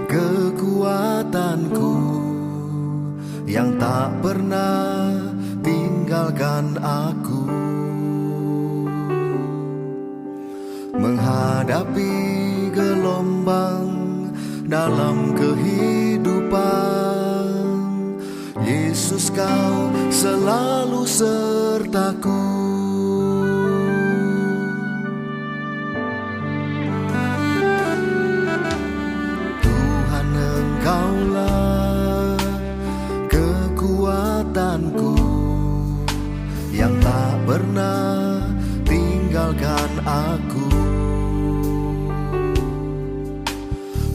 kekuatanku yang tak pernah tinggalkan aku menghadapi gelombang dalam kehidupan. Yesus, Kau selalu sertaku. Tuhan, Engkaulah kekuatanku yang tak pernah tinggalkan aku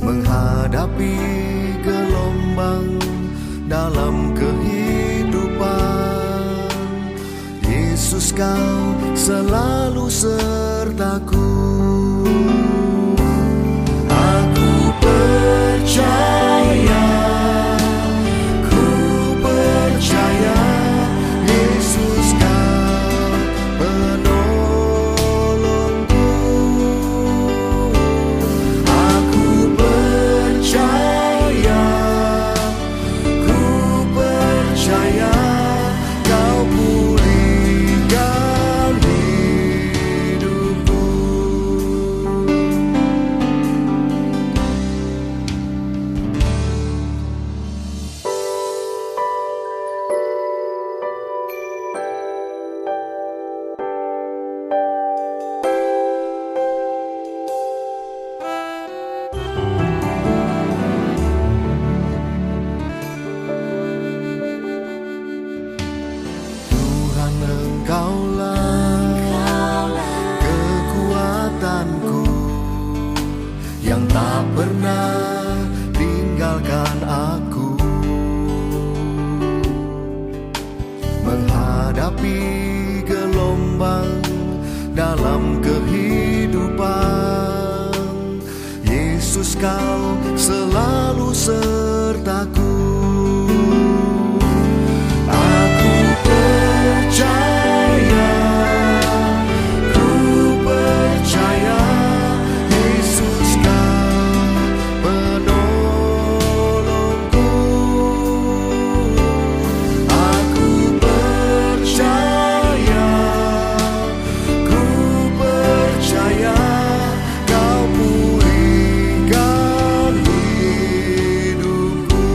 menghadapi gelombang dalam kehidupan. Yesus, Kau selalu sertaku. Aku percaya, ku percaya, Yesus Kau penolongku. Aku percaya, ku percaya, Kau pulihkan hidupku. Tuhan, Engkaulah kekuatanku yang tak pernah tinggalkan aku menghadapi gelombang dalam kehidupan. Yesus, Kau selalu sertaku. Aku percaya, ku percaya, Yesus Kau penolongku. Aku percaya, ku percaya, Kau pulihkan hidupku.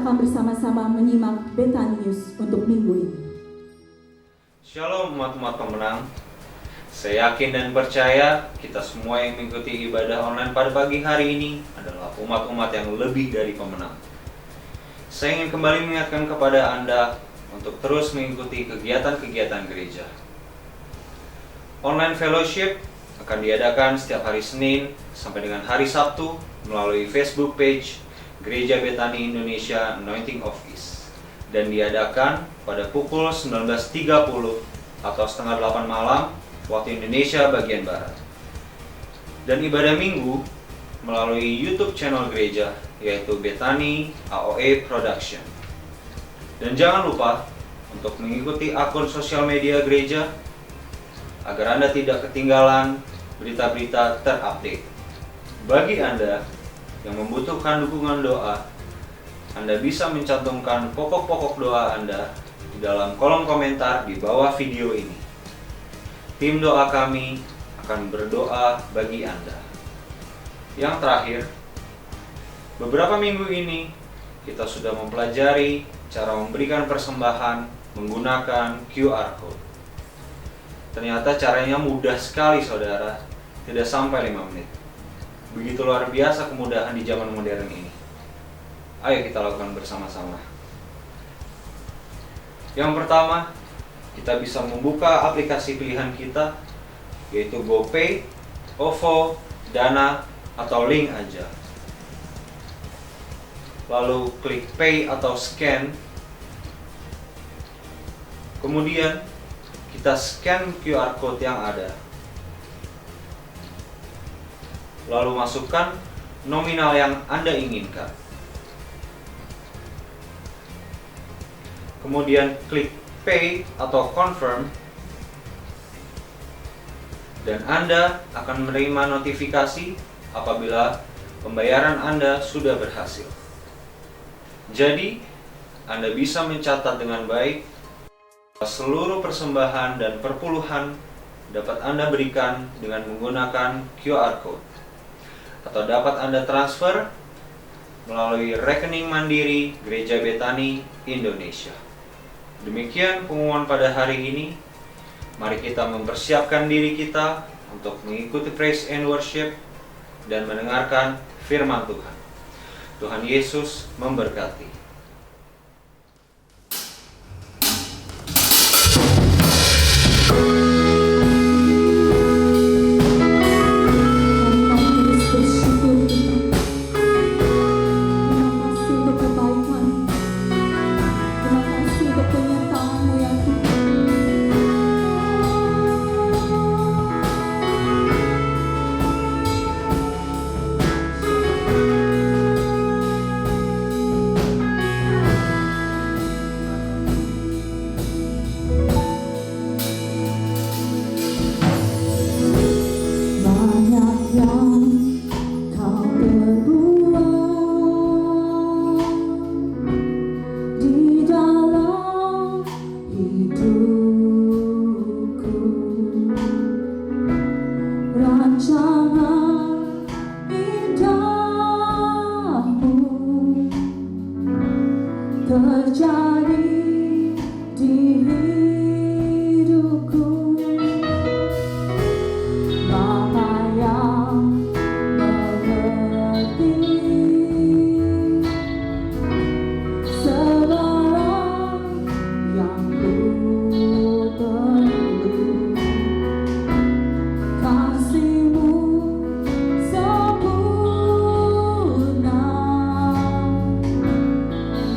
akan bersama-sama menyimak Bethany News untuk minggu ini. Shalom umat-umat pemenang. Saya yakin dan percaya kita semua yang mengikuti ibadah online pada pagi hari ini adalah umat-umat yang lebih dari pemenang. Saya ingin kembali mengingatkan kepada Anda untuk terus mengikuti kegiatan-kegiatan gereja. Online fellowship akan diadakan setiap hari Senin sampai dengan hari Sabtu melalui Facebook page Gereja Bethany Indonesia Anointing Office dan diadakan pada pukul 19.30 atau setengah 8 malam waktu Indonesia bagian Barat. Dan ibadah minggu melalui YouTube channel gereja yaitu Bethany AOA Production. Dan jangan lupa untuk mengikuti akun sosial media gereja agar Anda tidak ketinggalan berita-berita terupdate. Bagi Anda yang membutuhkan dukungan doa, Anda bisa mencantumkan pokok-pokok doa Anda di dalam kolom komentar di bawah video ini. Tim doa kami akan berdoa bagi Anda. Yang terakhir, beberapa minggu ini kita sudah mempelajari cara memberikan persembahan menggunakan QR Code. Ternyata caranya mudah sekali saudara, tidak sampai 5 menit. Begitu luar biasa kemudahan di zaman modern ini. Ayo kita lakukan bersama-sama. Yang pertama, kita bisa membuka aplikasi pilihan kita, yaitu GoPay, OVO, Dana, atau link aja. Lalu klik Pay atau Scan. Kemudian kita scan QR Code yang ada. Lalu masukkan nominal yang Anda inginkan. Kemudian klik Pay atau Confirm. Dan Anda akan menerima notifikasi apabila pembayaran Anda sudah berhasil. Jadi, Anda bisa mencatat dengan baik seluruh persembahan dan perpuluhan dapat Anda berikan dengan menggunakan QR Code. Atau dapat Anda transfer melalui rekening mandiri Gereja Bethany Indonesia. Demikian pengumuman pada hari ini. Mari kita mempersiapkan diri kita untuk mengikuti praise and worship dan mendengarkan firman Tuhan. Tuhan Yesus memberkati.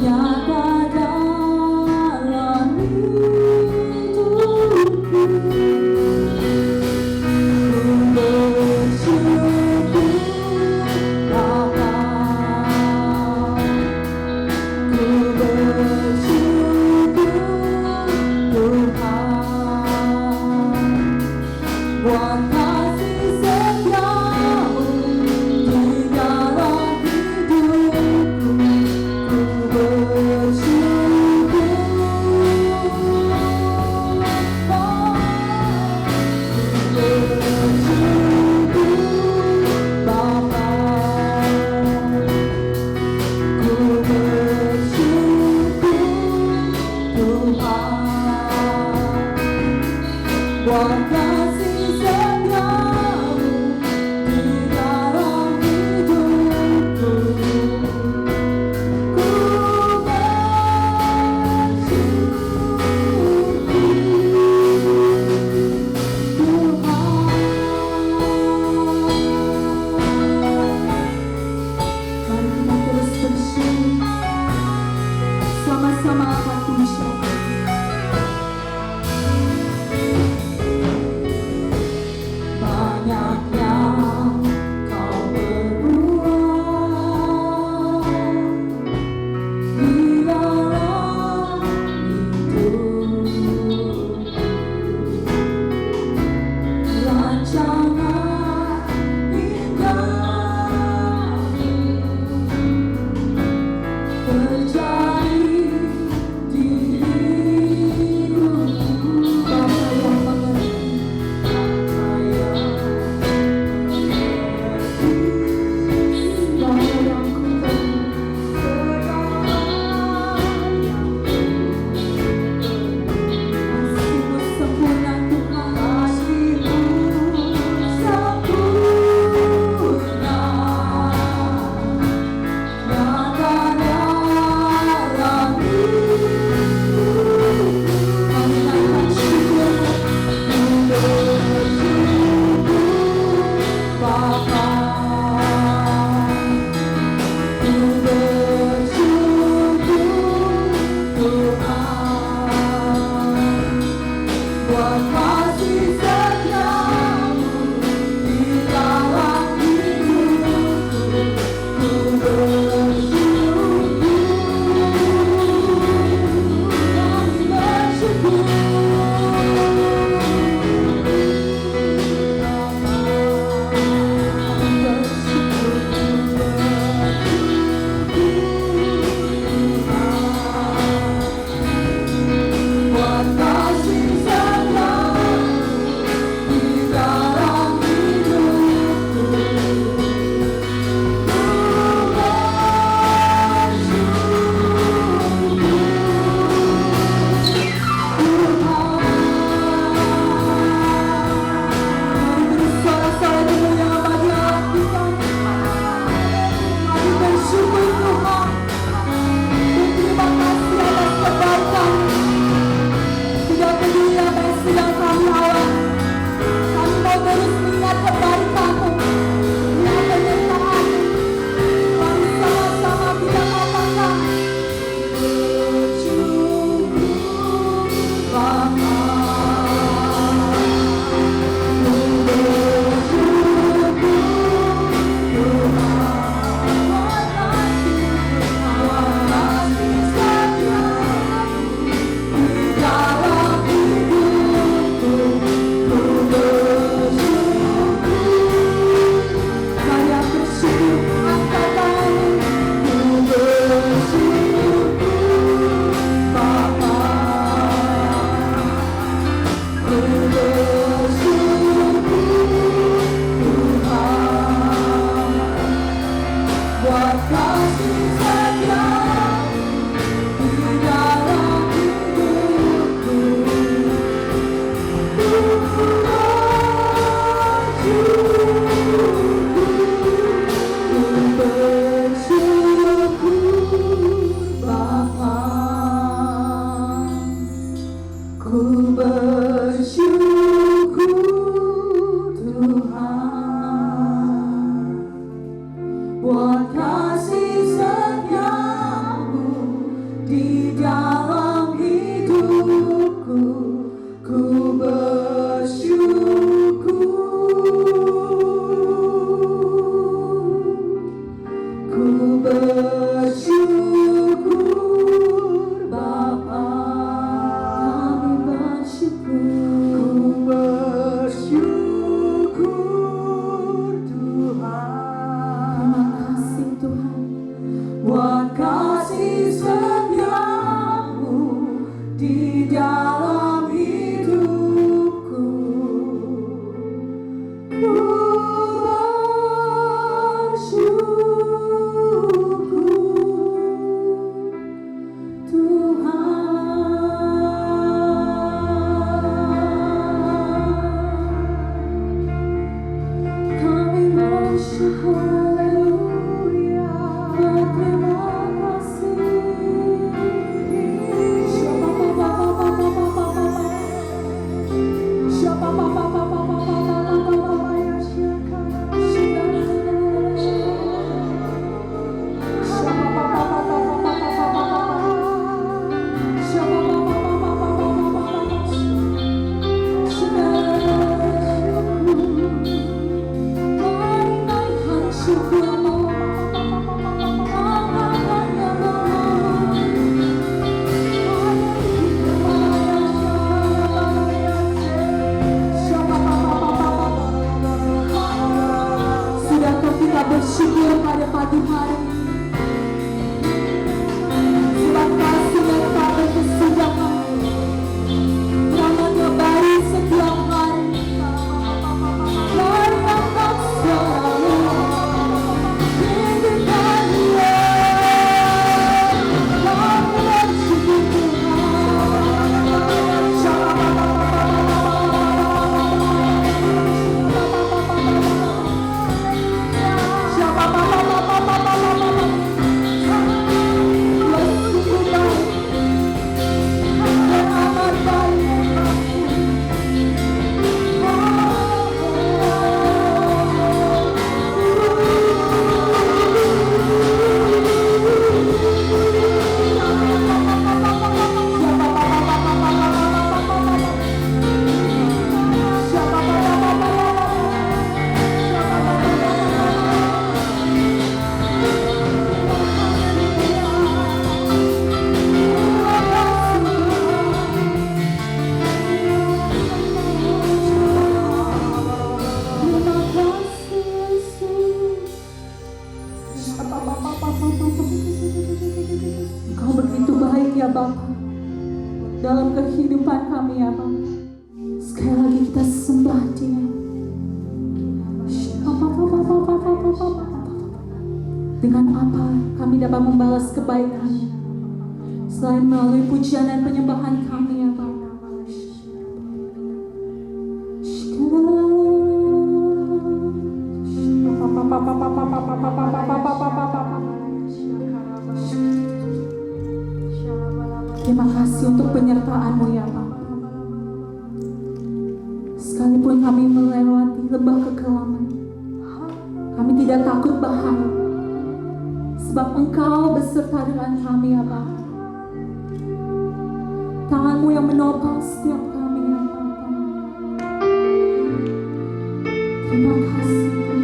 Yang ada sama-sama akan pujian. Banyak yang kau perbuat di dalam hidup, rancangan indahmu terjadi di ya Bapa, dalam kehidupan kami ya Bapa. Sekali lagi kita sembah Dia. Dengan apa kami dapat membalas kebaikan selain melalui pujian dan penyembahan kami ya Bapa. Terima kasih untuk penyertaan-Mu ya Bapa. Sekalipun kami melewati lembah kekelaman, kami tidak takut bahaya, sebab Engkau beserta dengan kami ya Bapa. Tangan-Mu yang menopang setiap kami ya Bapa. Terima kasih Tuhan.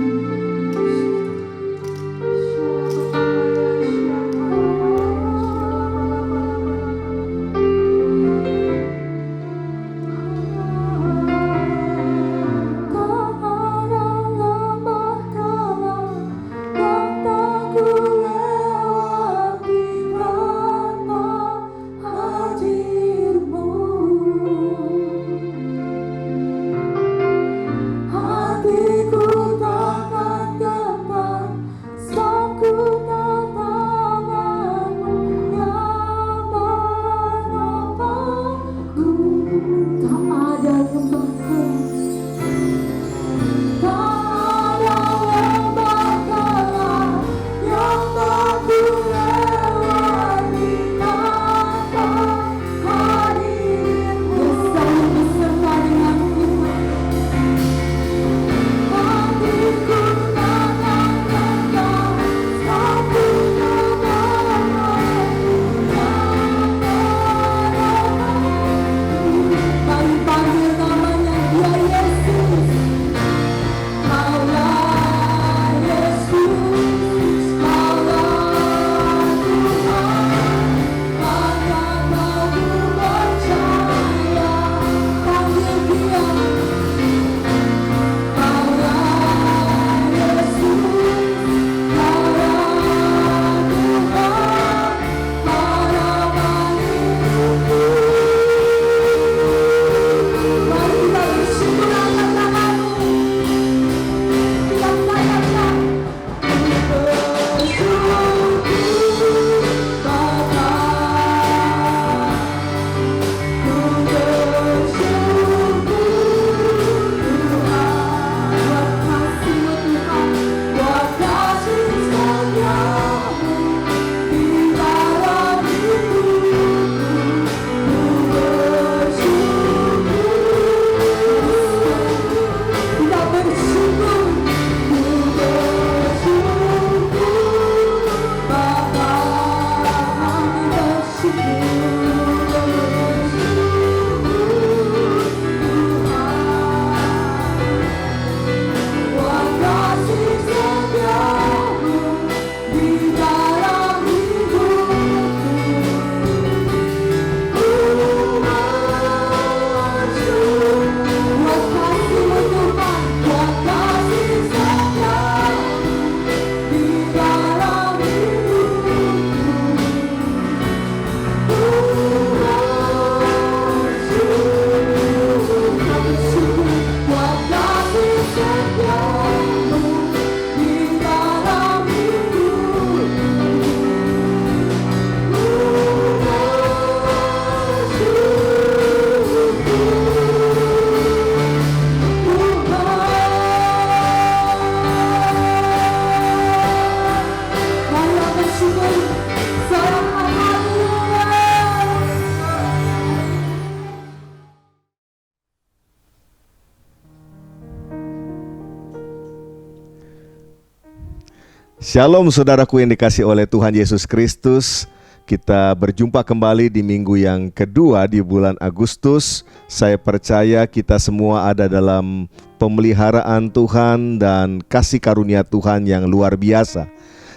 Shalom saudaraku yang dikasihi oleh Tuhan Yesus Kristus. Kita berjumpa kembali di minggu yang kedua di bulan Agustus. Saya percaya kita semua ada dalam pemeliharaan Tuhan dan kasih karunia Tuhan yang luar biasa.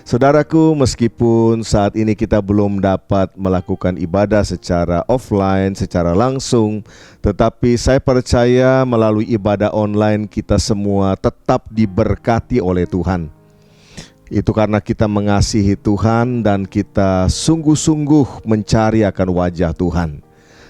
Saudaraku, meskipun saat ini kita belum dapat melakukan ibadah secara offline, secara langsung, tetapi saya percaya melalui ibadah online kita semua tetap diberkati oleh Tuhan. Itu karena kita mengasihi Tuhan dan kita sungguh-sungguh mencari akan wajah Tuhan.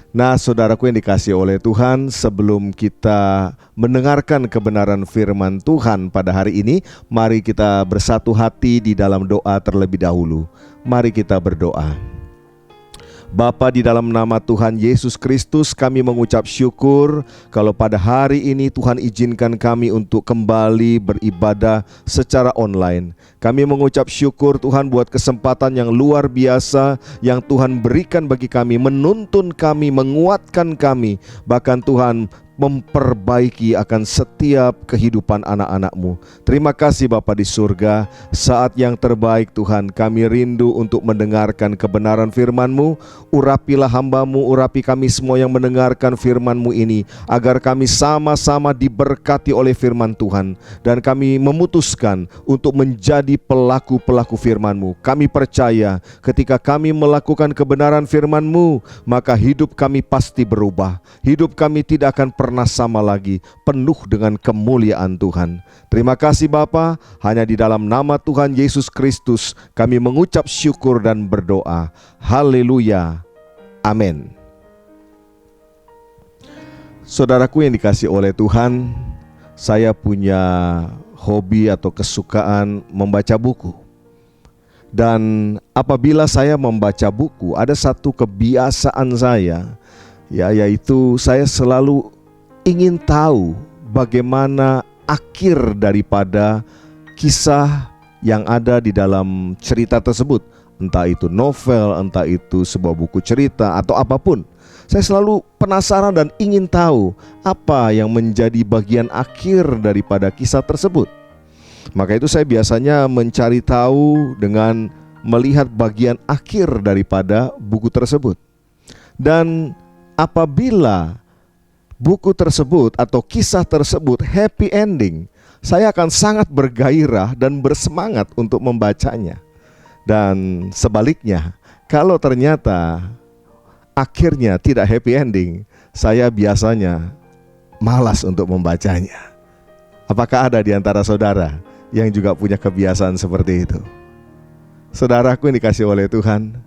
Nah, saudaraku yang dikasihi oleh Tuhan, sebelum kita mendengarkan kebenaran firman Tuhan pada hari ini, mari kita bersatu hati di dalam doa terlebih dahulu. Mari kita berdoa. Bapa, di dalam nama Tuhan Yesus Kristus, kami mengucap syukur kalau pada hari ini Tuhan izinkan kami untuk kembali beribadah secara online. Kami mengucap syukur Tuhan buat kesempatan yang luar biasa yang Tuhan berikan bagi kami, menuntun kami, menguatkan kami, bahkan Tuhan memperbaiki akan setiap kehidupan anak-anak-Mu. Terima kasih Bapa di surga. Saat yang terbaik Tuhan, kami rindu untuk mendengarkan kebenaran firman-Mu. Urapilah hamba-Mu, urapi kami semua yang mendengarkan firman-Mu ini, agar kami sama-sama diberkati oleh firman Tuhan. Dan kami memutuskan untuk menjadi pelaku-pelaku firman-Mu. Kami percaya ketika kami melakukan kebenaran firman-Mu, maka hidup kami pasti berubah. Hidup kami tidak akan pernah sama lagi, penuh dengan kemuliaan Tuhan. Terima kasih Bapa, hanya di dalam nama Tuhan Yesus Kristus kami mengucap syukur dan berdoa. Haleluya. Amin. Saudaraku yang dikasihi oleh Tuhan, saya punya hobi atau kesukaan membaca buku. Dan apabila saya membaca buku, ada satu kebiasaan saya, yaitu saya selalu ingin tahu bagaimana akhir daripada kisah yang ada di dalam cerita tersebut. Entah itu novel, entah itu sebuah buku cerita, atau apapun. Saya selalu penasaran dan ingin tahu apa yang menjadi bagian akhir daripada kisah tersebut. Maka itu saya biasanya mencari tahu dengan melihat bagian akhir daripada buku tersebut. Dan apabila buku tersebut atau kisah tersebut happy ending, saya akan sangat bergairah dan bersemangat untuk membacanya. Dan sebaliknya, kalau ternyata akhirnya tidak happy ending, saya biasanya malas untuk membacanya. Apakah ada di antara saudara yang juga punya kebiasaan seperti itu? Saudaraku yang dikasihi oleh Tuhan,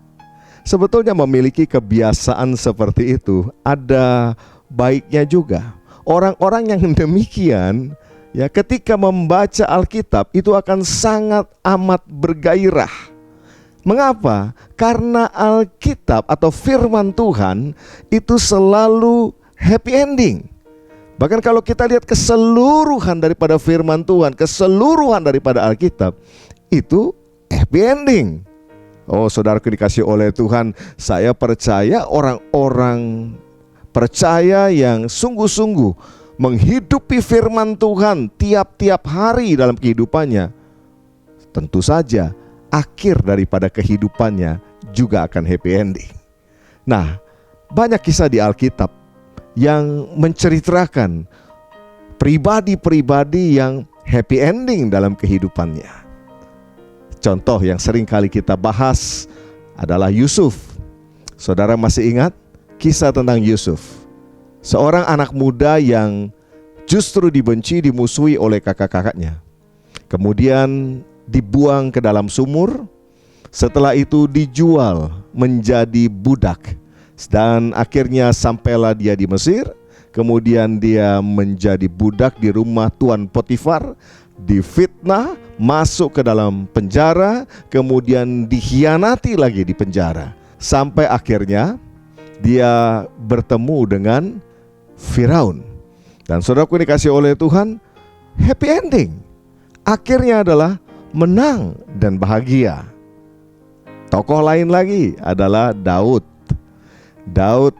sebetulnya memiliki kebiasaan seperti itu ada baiknya juga. Orang-orang yang demikian, ketika membaca Alkitab itu akan sangat amat bergairah. Mengapa? Karena Alkitab atau firman Tuhan itu selalu happy ending. Bahkan kalau kita lihat keseluruhan daripada firman Tuhan, keseluruhan daripada Alkitab, itu happy ending. Oh, saudaraku dikasihi oleh Tuhan, saya percaya orang-orang percaya yang sungguh-sungguh menghidupi firman Tuhan tiap-tiap hari dalam kehidupannya, tentu saja akhir daripada kehidupannya juga akan happy ending. Nah, banyak kisah di Alkitab yang menceritakan pribadi-pribadi yang happy ending dalam kehidupannya. Contoh yang sering kali kita bahas adalah Yusuf. Saudara masih ingat kisah tentang Yusuf, seorang anak muda yang justru dibenci, dimusuhi oleh kakak-kakaknya. Kemudian dibuang ke dalam sumur. Setelah itu dijual menjadi budak. Dan akhirnya sampailah dia di Mesir. Kemudian dia menjadi budak di rumah Tuan Potifar, difitnah, masuk ke dalam penjara, kemudian dikhianati lagi di penjara. Sampai akhirnya dia bertemu dengan Firaun. Dan saudaraku dikasihi oleh Tuhan, happy ending. Akhirnya adalah menang dan bahagia. Tokoh lain lagi adalah Daud. Daud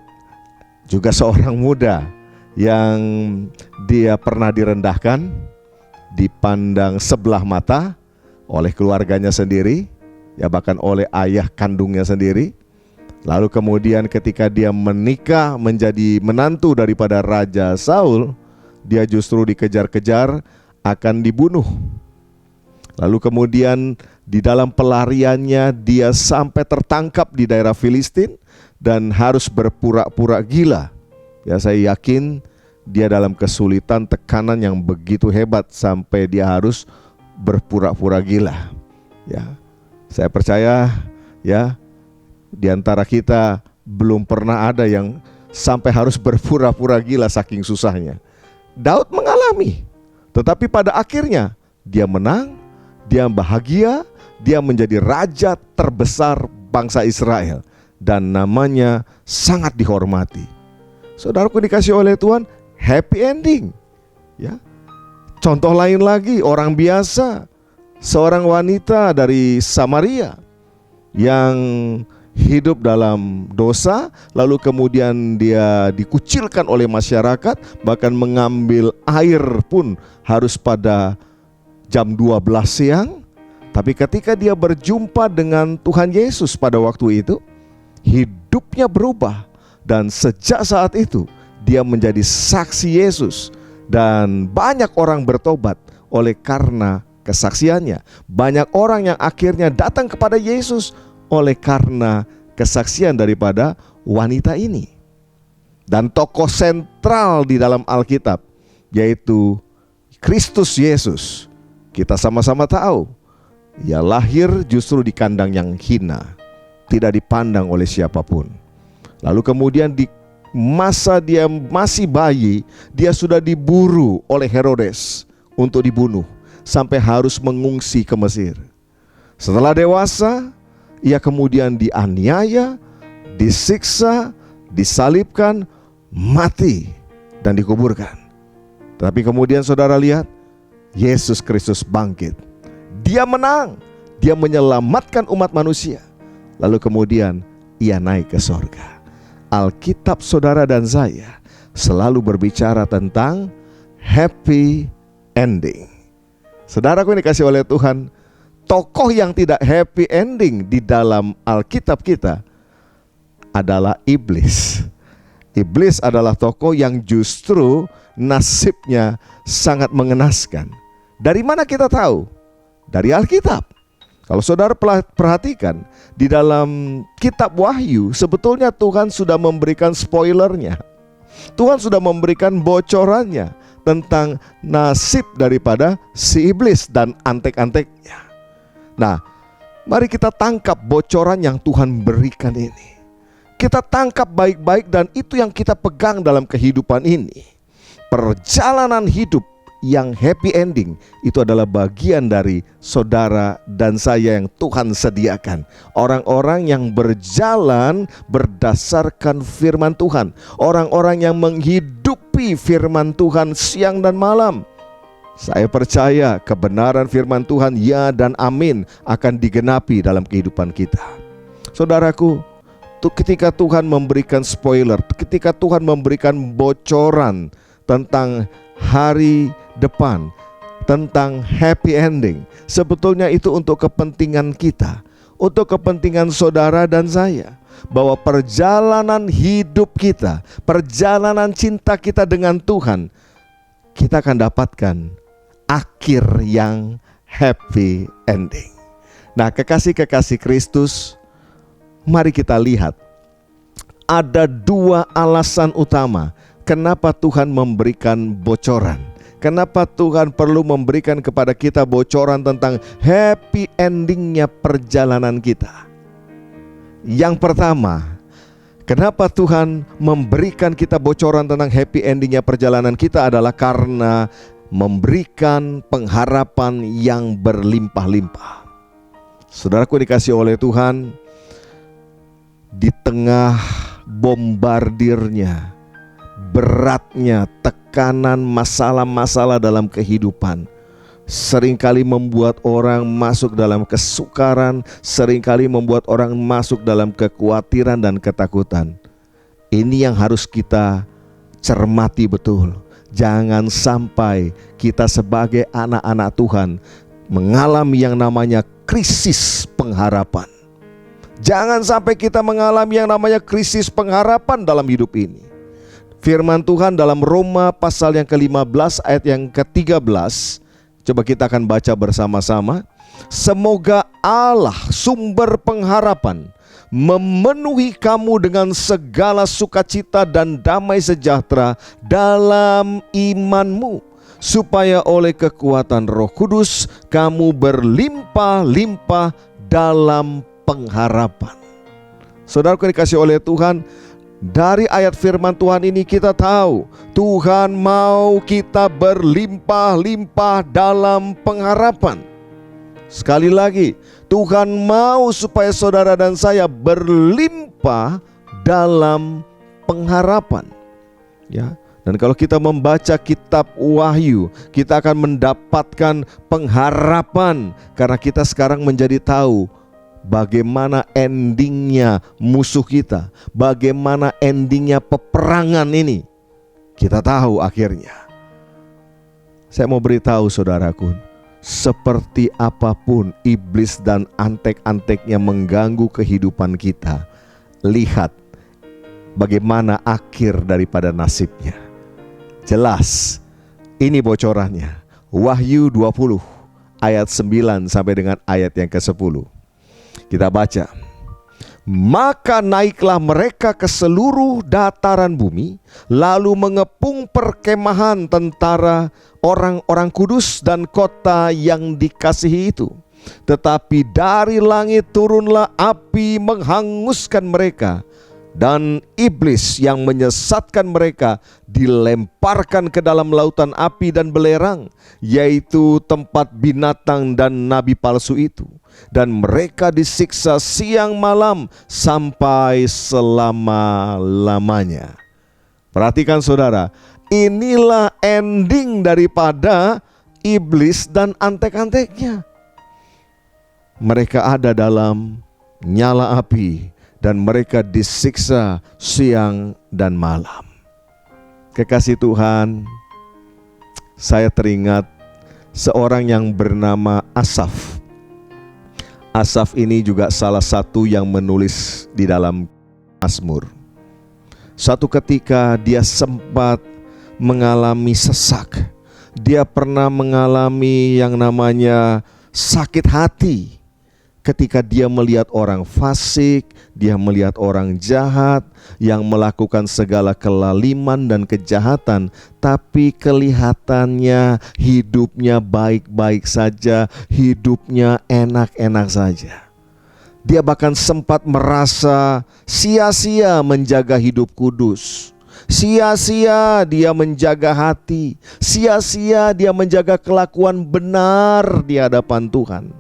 juga seorang muda yang dia pernah direndahkan, dipandang sebelah mata oleh keluarganya sendiri, bahkan oleh ayah kandungnya sendiri. Lalu kemudian ketika dia menikah menjadi menantu daripada Raja Saul, dia justru dikejar-kejar akan dibunuh. Lalu kemudian di dalam pelariannya dia sampai tertangkap di daerah Filistin dan harus berpura-pura gila. Saya yakin dia dalam kesulitan, tekanan yang begitu hebat sampai dia harus berpura-pura gila. Ya, saya percaya ya, di antara kita belum pernah ada yang sampai harus berpura-pura gila saking susahnya. Daud mengalami, tetapi pada akhirnya dia menang, dia bahagia, dia menjadi raja terbesar bangsa Israel dan namanya sangat dihormati. Saudaraku dikasih oleh Tuhan, happy ending. Ya. Contoh lain lagi, orang biasa, seorang wanita dari Samaria yang hidup dalam dosa, lalu kemudian dia dikucilkan oleh masyarakat, bahkan mengambil air pun harus pada jam 12 siang. Tapi ketika dia berjumpa dengan Tuhan Yesus pada waktu itu, hidupnya berubah. Dan sejak saat itu dia menjadi saksi Yesus. Dan banyak orang bertobat oleh karena kesaksiannya. Banyak orang yang akhirnya datang kepada Yesus oleh karena kesaksian daripada wanita ini. Dan tokoh sentral di dalam Alkitab yaitu Kristus Yesus. Kita sama-sama tahu, ia lahir justru di kandang yang hina, tidak dipandang oleh siapapun. Lalu kemudian di masa dia masih bayi, dia sudah diburu oleh Herodes untuk dibunuh, sampai harus mengungsi ke Mesir. Setelah dewasa, ia kemudian dianiaya, disiksa, disalibkan, mati, dan dikuburkan. Tapi kemudian saudara lihat, Yesus Kristus bangkit. Dia menang, dia menyelamatkan umat manusia. Lalu kemudian ia naik ke sorga. Alkitab saudara dan saya selalu berbicara tentang happy ending. Saudaraku yang dikasih oleh Tuhan, tokoh yang tidak happy ending di dalam Alkitab kita adalah iblis. Iblis adalah tokoh yang justru nasibnya sangat mengenaskan. Dari mana kita tahu? Dari Alkitab. Kalau saudara perhatikan, di dalam kitab Wahyu sebetulnya Tuhan sudah memberikan spoilernya. Tuhan sudah memberikan bocorannya tentang nasib daripada si iblis dan antek-anteknya. Nah, mari kita tangkap bocoran yang Tuhan berikan ini. Kita tangkap baik-baik dan itu yang kita pegang dalam kehidupan ini. Perjalanan hidup yang happy ending itu adalah bagian dari saudara dan saya yang Tuhan sediakan. Orang-orang yang berjalan berdasarkan firman Tuhan. Orang-orang yang menghidupi firman Tuhan siang dan malam. Saya percaya kebenaran firman Tuhan ya dan amin akan digenapi dalam kehidupan kita. Saudaraku, ketika Tuhan memberikan spoiler, ketika Tuhan memberikan bocoran tentang hari depan, tentang happy ending, sebetulnya itu untuk kepentingan kita, untuk kepentingan saudara dan saya, bahwa perjalanan hidup kita, perjalanan cinta kita dengan Tuhan, kita akan dapatkan akhir yang happy ending. Nah, kekasih-kekasih Kristus, mari kita lihat ada dua alasan utama kenapa Tuhan memberikan bocoran. Kenapa Tuhan perlu memberikan kepada kita bocoran tentang happy endingnya perjalanan kita? Yang pertama, kenapa Tuhan memberikan kita bocoran tentang happy endingnya perjalanan kita adalah karena memberikan pengharapan yang berlimpah-limpah. Saudaraku dikasih oleh Tuhan, di tengah bombardirnya, beratnya, tekanan, masalah-masalah dalam kehidupan seringkali membuat orang masuk dalam kesukaran, seringkali membuat orang masuk dalam kekhawatiran dan ketakutan. Ini yang harus kita cermati betul. Jangan sampai kita sebagai anak-anak Tuhan mengalami yang namanya krisis pengharapan. Jangan sampai kita mengalami yang namanya krisis pengharapan dalam hidup ini. Firman Tuhan dalam Roma pasal yang ke-15 ayat yang ke-13, coba kita akan baca bersama-sama. Semoga Allah sumber pengharapan memenuhi kamu dengan segala sukacita dan damai sejahtera dalam imanmu, supaya oleh kekuatan Roh Kudus kamu berlimpah-limpah dalam pengharapan. Saudaraku dikasih oleh Tuhan, dari ayat firman Tuhan ini kita tahu Tuhan mau kita berlimpah-limpah dalam pengharapan. Sekali lagi, Tuhan mau supaya saudara dan saya berlimpah dalam pengharapan. Ya. Dan kalau kita membaca kitab Wahyu, kita akan mendapatkan pengharapan karena kita sekarang menjadi tahu bagaimana endingnya musuh kita, bagaimana endingnya peperangan ini. Kita tahu akhirnya. Saya mau beritahu saudaraku, seperti apapun iblis dan antek-anteknya mengganggu kehidupan kita, lihat bagaimana akhir daripada nasibnya. Jelas, ini bocorannya. Wahyu 20 ayat 9 sampai dengan ayat yang ke-10. Kita baca. Maka naiklah mereka ke seluruh dataran bumi, lalu mengepung perkemahan tentara orang-orang kudus dan kota yang dikasihi itu. Tetapi dari langit turunlah api menghanguskan mereka, dan iblis yang menyesatkan mereka dilemparkan ke dalam lautan api dan belerang, yaitu tempat binatang dan nabi palsu itu. Dan mereka disiksa siang malam sampai selama-lamanya. Perhatikan saudara, inilah ending daripada iblis dan antek-anteknya. Mereka ada dalam nyala api dan mereka disiksa siang dan malam. Kekasih Tuhan, saya teringat seorang yang bernama Asaf. Asaf ini juga salah satu yang menulis di dalam Mazmur. Suatu ketika dia sempat mengalami sesak. Dia pernah mengalami yang namanya sakit hati. Ketika dia melihat orang fasik, dia melihat orang jahat yang melakukan segala kelaliman dan kejahatan, tapi kelihatannya hidupnya baik-baik saja, hidupnya enak-enak saja. Dia bahkan sempat merasa sia-sia menjaga hidup kudus. Sia-sia dia menjaga hati, sia-sia dia menjaga kelakuan benar di hadapan Tuhan.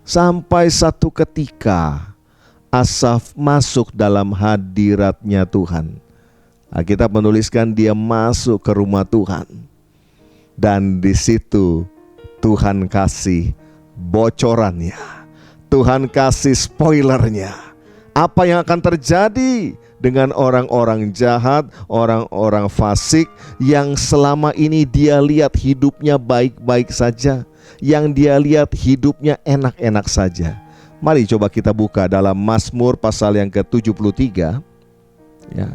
Sampai satu ketika Asaf masuk dalam hadiratnya Tuhan. Alkitab menuliskan dia masuk ke rumah Tuhan. Dan di situ Tuhan kasih bocorannya. Tuhan kasih spoilernya. Apa yang akan terjadi dengan orang-orang jahat, orang-orang fasik yang selama ini dia lihat hidupnya baik-baik saja, yang dia lihat hidupnya enak-enak saja. Mari coba kita buka dalam Mazmur pasal yang ke-73 ya.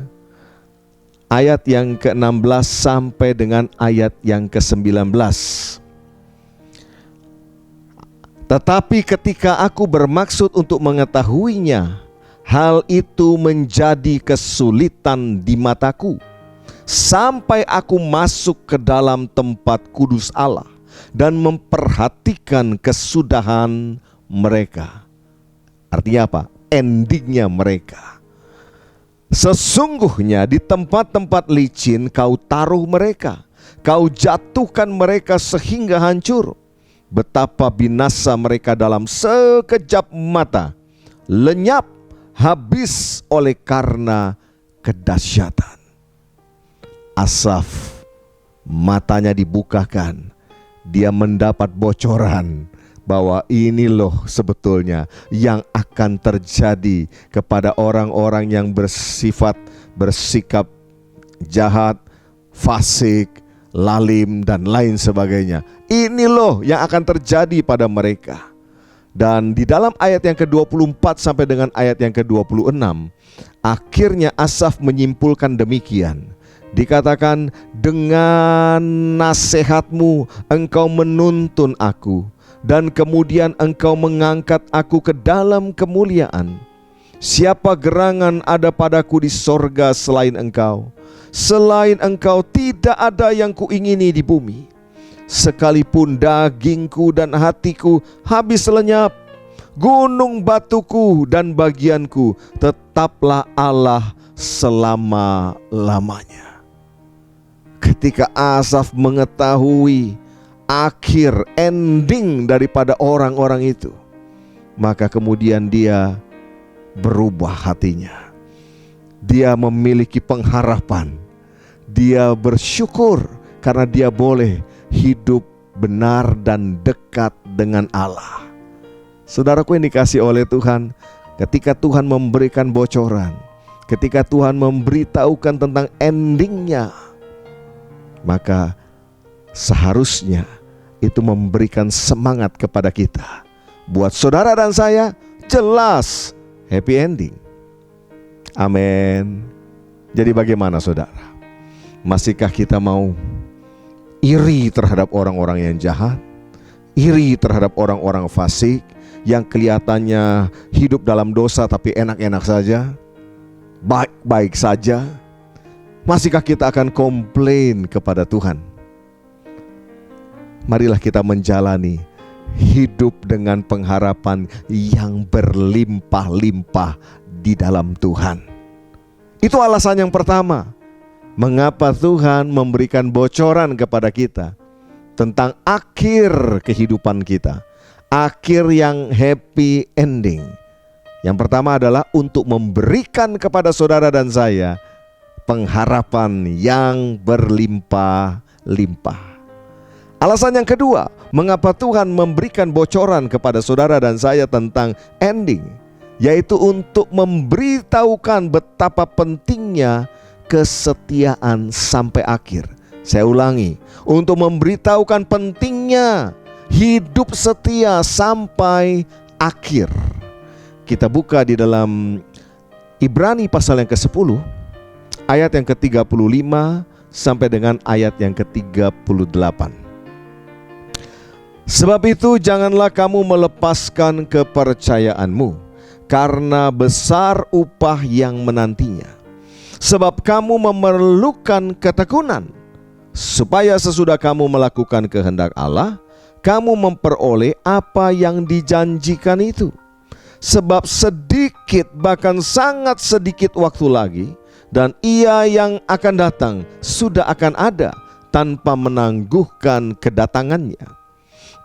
Ayat yang ke-16 sampai dengan ayat yang ke-19. Tetapi ketika aku bermaksud untuk mengetahuinya, hal itu menjadi kesulitan di mataku, sampai aku masuk ke dalam tempat kudus Allah dan memperhatikan kesudahan mereka. Artinya apa? Endingnya mereka. Sesungguhnya di tempat-tempat licin kau taruh mereka, kau jatuhkan mereka sehingga hancur. Betapa binasa mereka dalam sekejap mata, lenyap, habis oleh karena kedahsyatan. Asaf matanya dibukakan, dia mendapat bocoran bahwa ini loh sebetulnya yang akan terjadi kepada orang-orang yang bersikap jahat, fasik, lalim dan lain sebagainya. Ini loh yang akan terjadi pada mereka. Dan di dalam ayat yang ke-24 sampai dengan ayat yang ke-26, akhirnya Asaf menyimpulkan demikian. Dikatakan, dengan nasihatmu engkau menuntun aku, dan kemudian engkau mengangkat aku ke dalam kemuliaan. Siapa gerangan ada padaku di sorga selain engkau? Selain Engkau tidak ada yang kuingini di bumi. Sekalipun dagingku dan hatiku habis lenyap, gunung batuku dan bagianku tetaplah Allah selama-lamanya. Ketika Asaf mengetahui akhir ending daripada orang-orang itu, maka kemudian dia berubah hatinya. Dia memiliki pengharapan. Dia bersyukur karena dia boleh hidup benar dan dekat dengan Allah. Saudaraku yang dikasihi oleh Tuhan, ketika Tuhan memberikan bocoran, ketika Tuhan memberitahukan tentang endingnya, maka seharusnya itu memberikan semangat kepada kita. Buat saudara dan saya, jelas happy ending. Amin. Jadi bagaimana saudara? Masihkah kita mau iri terhadap orang-orang yang jahat, iri terhadap orang-orang fasik yang kelihatannya hidup dalam dosa tapi enak-enak saja, baik-baik saja? Masihkah kita akan komplain kepada Tuhan? Marilah kita menjalani hidup dengan pengharapan yang berlimpah-limpah di dalam Tuhan. Itu alasan yang pertama, mengapa Tuhan memberikan bocoran kepada kita tentang akhir kehidupan kita, akhir yang happy ending. Yang pertama adalah untuk memberikan kepada saudara dan saya pengharapan yang berlimpah-limpah. Alasan yang kedua, mengapa Tuhan memberikan bocoran kepada saudara dan saya tentang ending, yaitu untuk memberitahukan betapa pentingnya kesetiaan sampai akhir. Saya ulangi, untuk memberitahukan pentingnya hidup setia sampai akhir. Kita buka di dalam Ibrani pasal yang ke-10, ayat yang ke-35 sampai dengan ayat yang ke-38. Sebab itu janganlah kamu melepaskan kepercayaanmu, karena besar upah yang menantinya. Sebab kamu memerlukan ketekunan, supaya sesudah kamu melakukan kehendak Allah, kamu memperoleh apa yang dijanjikan itu. Sebab sedikit, bahkan sangat sedikit waktu lagi, dan Ia yang akan datang sudah akan ada tanpa menangguhkan kedatangannya.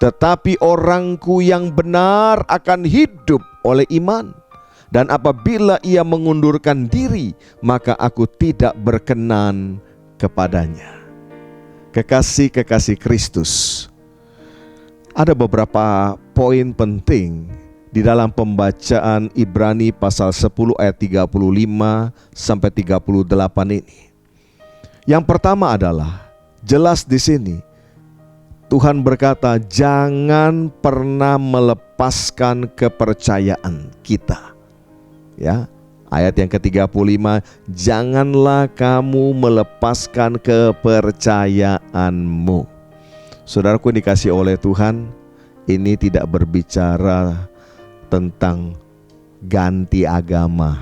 Tetapi orangku yang benar akan hidup oleh iman. Dan apabila ia mengundurkan diri, maka aku tidak berkenan kepadanya. Kekasih-kekasih Kristus, ada beberapa poin penting di dalam pembacaan Ibrani pasal 10 ayat 35 sampai 38 ini. Yang pertama adalah, jelas di sini Tuhan berkata, jangan pernah melepaskan kepercayaan kita. Ya, ayat yang ke-35, janganlah kamu melepaskan kepercayaanmu. Saudaraku dikasih oleh Tuhan, ini tidak berbicara tentang ganti agama.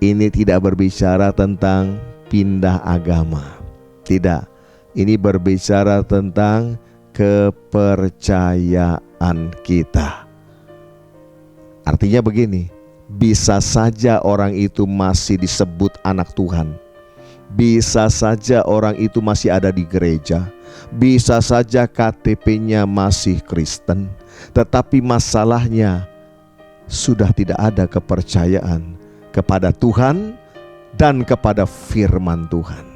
Ini tidak berbicara tentang pindah agama. Tidak, ini berbicara tentang kepercayaan kita. Artinya begini, bisa saja orang itu masih disebut anak Tuhan. Bisa saja orang itu masih ada di gereja. Bisa saja KTP-nya masih Kristen. Tetapi masalahnya sudah tidak ada kepercayaan kepada Tuhan dan kepada firman Tuhan.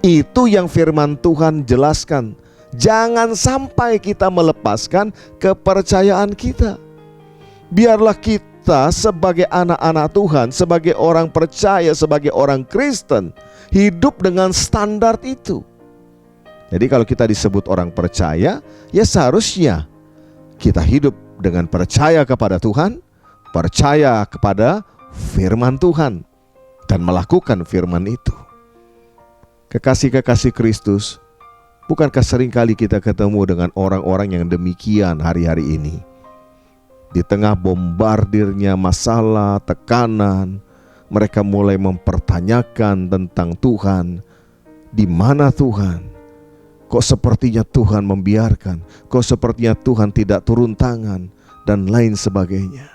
Itu yang firman Tuhan jelaskan. Jangan sampai kita melepaskan kepercayaan kita. Biarlah kita sebagai anak-anak Tuhan, sebagai orang percaya, sebagai orang Kristen, hidup dengan standar itu. Jadi kalau kita disebut orang percaya, ya seharusnya kita hidup dengan percaya kepada Tuhan, percaya kepada firman Tuhan, dan melakukan firman itu. Kekasih-kekasih Kristus, bukankah seringkali kita ketemu dengan orang-orang yang demikian hari-hari ini? Di tengah bombardirnya masalah, tekanan, mereka mulai mempertanyakan tentang Tuhan. Di mana Tuhan? Kok sepertinya Tuhan membiarkan? Kok sepertinya Tuhan tidak turun tangan? Dan lain sebagainya.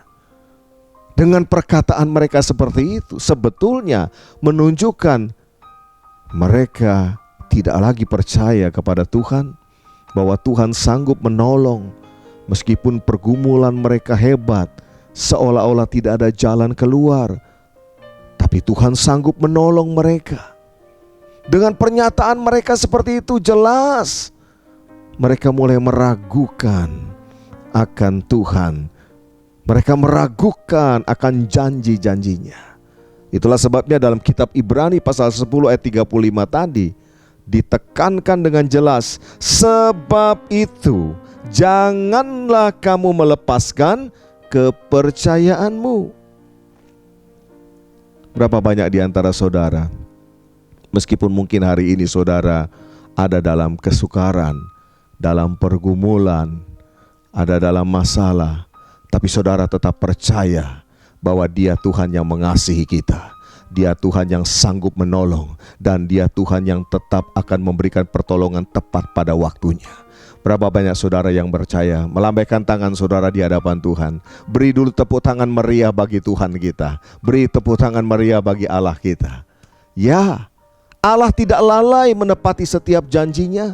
Dengan perkataan mereka seperti itu, sebetulnya menunjukkan mereka tidak lagi percaya kepada Tuhan, bahwa Tuhan sanggup menolong. Meskipun pergumulan mereka hebat, seolah-olah tidak ada jalan keluar, tapi Tuhan sanggup menolong mereka. Dengan pernyataan mereka seperti itu, jelas mereka mulai meragukan akan Tuhan. Mereka meragukan akan janji-janjinya. Itulah sebabnya dalam kitab Ibrani pasal 10 ayat 35 tadi ditekankan dengan jelas, sebab itu janganlah kamu melepaskan kepercayaanmu. Berapa banyak di antara saudara, meskipun mungkin hari ini saudara ada dalam kesukaran, dalam pergumulan, ada dalam masalah, tapi saudara tetap percaya bahwa Dia Tuhan yang mengasihi kita, Dia Tuhan yang sanggup menolong, dan Dia Tuhan yang tetap akan memberikan pertolongan tepat pada waktunya. Berapa banyak saudara yang percaya? Melambaikan tangan saudara di hadapan Tuhan. Beri dulu tepuk tangan meriah bagi Tuhan kita. Beri tepuk tangan meriah bagi Allah kita. Ya, Allah tidak lalai menepati setiap janjinya.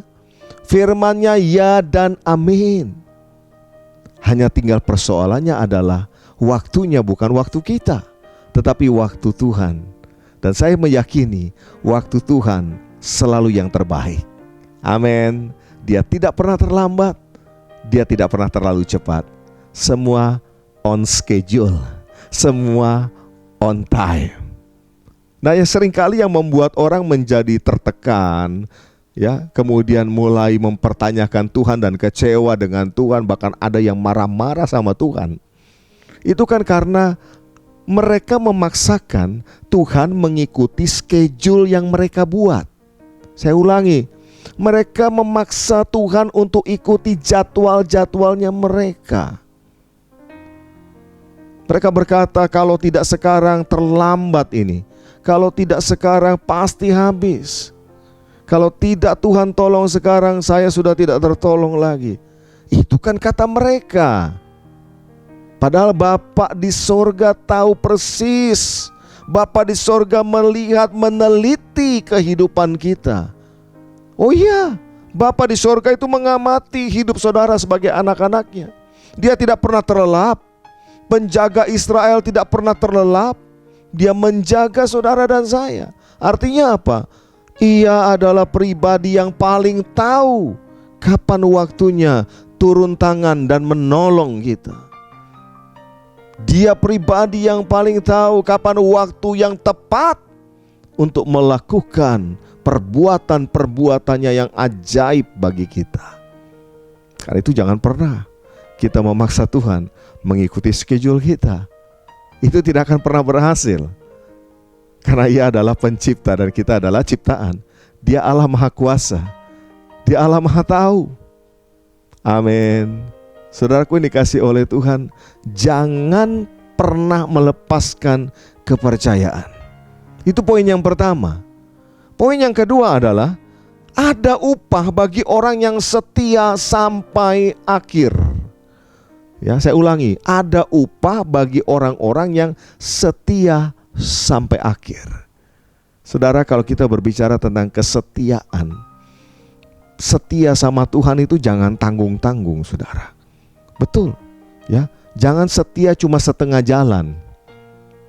Firman-Nya ya dan amin. Hanya tinggal persoalannya adalah waktunya bukan waktu kita, tetapi waktu Tuhan. Dan saya meyakini waktu Tuhan selalu yang terbaik. Amin. Dia tidak pernah terlambat, Dia tidak pernah terlalu cepat. Semua on schedule, semua on time. Nah, yang seringkali yang membuat orang menjadi tertekan, ya, kemudian mulai mempertanyakan Tuhan dan kecewa dengan Tuhan, bahkan ada yang marah-marah sama Tuhan. Itu kan karena mereka memaksakan Tuhan mengikuti schedule yang mereka buat. Saya ulangi, mereka memaksa Tuhan untuk ikuti jadwal-jadwalnya mereka. Mereka berkata, kalau tidak sekarang terlambat ini, kalau tidak sekarang pasti habis. Kalau tidak Tuhan tolong sekarang, saya sudah tidak tertolong lagi. Itu kan kata mereka. Padahal Bapa di sorga tahu persis. Bapa di sorga melihat, meneliti kehidupan kita. Oh iya, Bapa di sorga itu mengamati hidup saudara sebagai anak-anaknya. Dia tidak pernah terlelap. Penjaga Israel tidak pernah terlelap. Dia menjaga saudara dan saya. Artinya apa? Ia adalah pribadi yang paling tahu kapan waktunya turun tangan dan menolong kita. Dia pribadi yang paling tahu kapan waktu yang tepat untuk melakukan perbuatan-perbuatannya yang ajaib bagi kita. Karena itu jangan pernah kita memaksa Tuhan mengikuti schedule kita. Itu tidak akan pernah berhasil. Karena Ia adalah pencipta dan kita adalah ciptaan. Dia Allah Maha Kuasa. Dia Allah Maha Tahu. Amin. Saudaraku yang dikasihi oleh Tuhan, jangan pernah melepaskan kepercayaan. Itu poin yang pertama. Poin yang kedua adalah ada upah bagi orang yang setia sampai akhir. Ya, saya ulangi, ada upah bagi orang-orang yang setia sampai akhir. Saudara, kalau kita berbicara tentang kesetiaan, setia sama Tuhan itu jangan tanggung-tanggung, saudara. Betul, ya. Jangan setia cuma setengah jalan,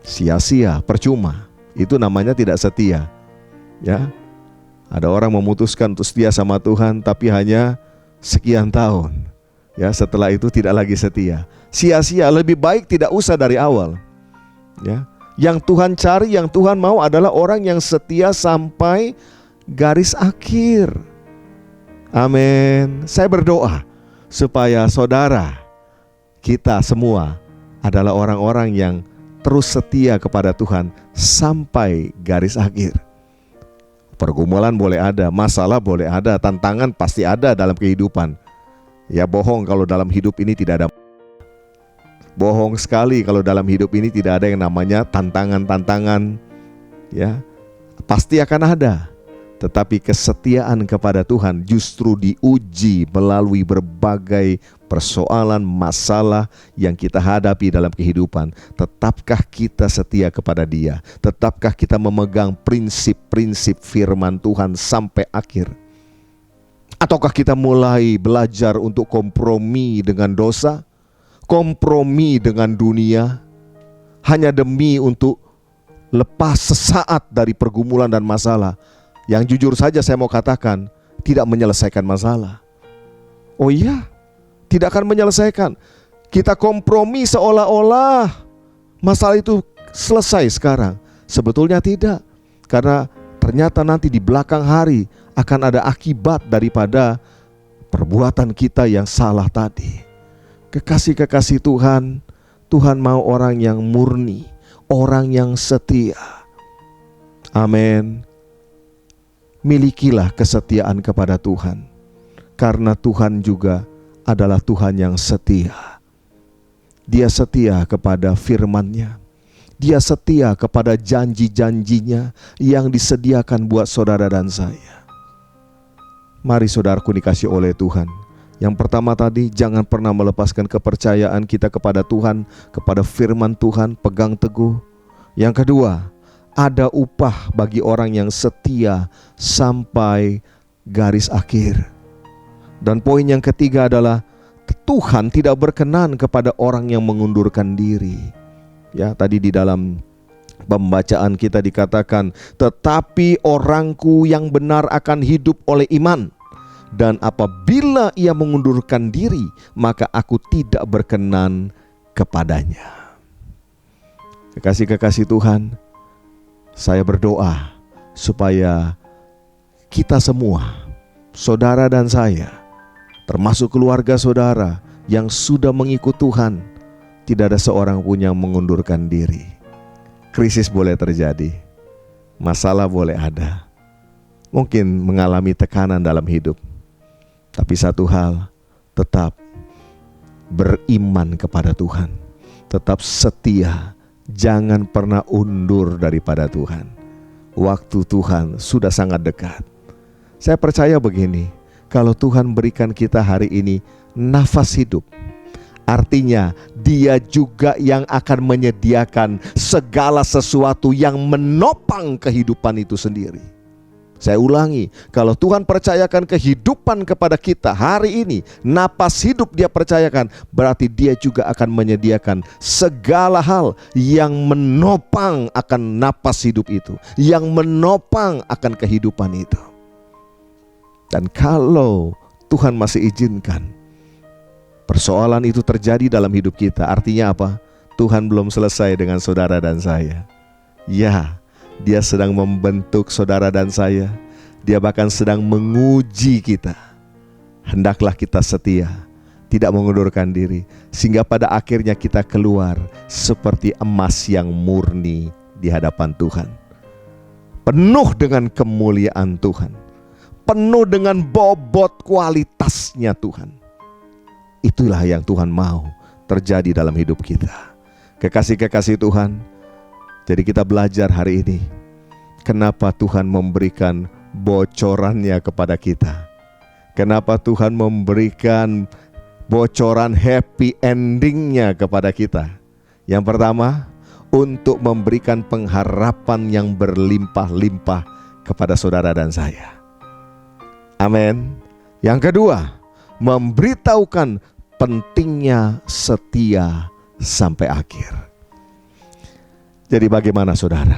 sia-sia, percuma. Itu namanya tidak setia. Ya, ada orang memutuskan untuk setia sama Tuhan, tapi hanya sekian tahun. Ya, setelah itu tidak lagi setia. Sia-sia, lebih baik tidak usah dari awal. Ya, yang Tuhan cari, yang Tuhan mau adalah orang yang setia sampai garis akhir. Amin. Saya berdoa supaya saudara, kita semua adalah orang-orang yang terus setia kepada Tuhan sampai garis akhir. Pergumulan boleh ada, masalah boleh ada, tantangan pasti ada dalam kehidupan. Ya, bohong kalau dalam hidup ini tidak ada. Bohong sekali kalau dalam hidup ini tidak ada yang namanya tantangan-tantangan. Ya, pasti akan ada. Tetapi kesetiaan kepada Tuhan justru diuji melalui berbagai persoalan, masalah yang kita hadapi dalam kehidupan. Tetapkah kita setia kepada Dia? Tetapkah kita memegang prinsip-prinsip firman Tuhan sampai akhir? Ataukah kita mulai belajar untuk kompromi dengan dosa, kompromi dengan dunia, hanya demi untuk lepas sesaat dari pergumulan dan masalah yang jujur saja saya mau katakan tidak menyelesaikan masalah. Oh iya, tidak akan menyelesaikan. Kita kompromi seolah-olah masalah itu selesai sekarang. Sebetulnya tidak, karena ternyata nanti di belakang hari akan ada akibat daripada perbuatan kita yang salah tadi. Kekasih-kekasih Tuhan, Tuhan mau orang yang murni, orang yang setia. Amin. Milikilah kesetiaan kepada Tuhan, karena Tuhan juga adalah Tuhan yang setia. Dia setia kepada firman-Nya. Dia setia kepada janji-janjinya yang disediakan buat saudara dan saya. Mari saudaraku dikasih oleh Tuhan. Yang pertama tadi, jangan pernah melepaskan kepercayaan kita kepada Tuhan, kepada firman Tuhan, pegang teguh. Yang kedua, ada upah bagi orang yang setia sampai garis akhir. Dan poin yang ketiga adalah Tuhan tidak berkenan kepada orang yang mengundurkan diri. Ya, tadi di dalam pembacaan kita dikatakan, tetapi orangku yang benar akan hidup oleh iman. Dan apabila ia mengundurkan diri, maka aku tidak berkenan kepadanya. Kekasih-kekasih Tuhan, saya berdoa supaya kita semua, saudara dan saya, termasuk keluarga saudara yang sudah mengikut Tuhan, tidak ada seorang pun yang mengundurkan diri. Krisis boleh terjadi, masalah boleh ada, mungkin mengalami tekanan dalam hidup. Tapi satu hal, tetap beriman kepada Tuhan, tetap setia. Jangan pernah undur daripada Tuhan. Waktu Tuhan sudah sangat dekat. Saya percaya begini, kalau Tuhan berikan kita hari ini nafas hidup, artinya Dia juga yang akan menyediakan segala sesuatu yang menopang kehidupan itu sendiri. Saya ulangi, kalau Tuhan percayakan kehidupan kepada kita hari ini, napas hidup Dia percayakan, berarti Dia juga akan menyediakan segala hal yang menopang akan napas hidup itu, yang menopang akan kehidupan itu. Dan kalau Tuhan masih izinkan persoalan itu terjadi dalam hidup kita, artinya apa? Tuhan belum selesai dengan saudara dan saya. Ya, Dia sedang membentuk saudara dan saya. Dia bahkan sedang menguji kita. Hendaklah kita setia, tidak mengundurkan diri, sehingga pada akhirnya kita keluar seperti emas yang murni di hadapan Tuhan. Penuh dengan kemuliaan Tuhan, penuh dengan bobot kualitasnya Tuhan. Itulah yang Tuhan mau terjadi dalam hidup kita. Kekasih-kekasih Tuhan, jadi kita belajar hari ini, kenapa Tuhan memberikan bocorannya kepada kita. Kenapa Tuhan memberikan bocoran happy endingnya kepada kita. Yang pertama, untuk memberikan pengharapan yang berlimpah-limpah kepada saudara dan saya. Amin. Yang kedua, memberitahukan pentingnya setia sampai akhir. Jadi bagaimana saudara?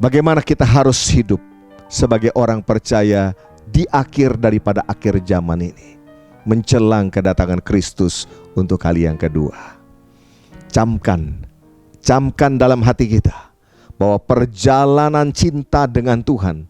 Bagaimana kita harus hidup sebagai orang percaya di akhir daripada akhir zaman ini, menjelang kedatangan Kristus untuk kali yang kedua. Camkan dalam hati kita bahwa perjalanan cinta dengan Tuhan,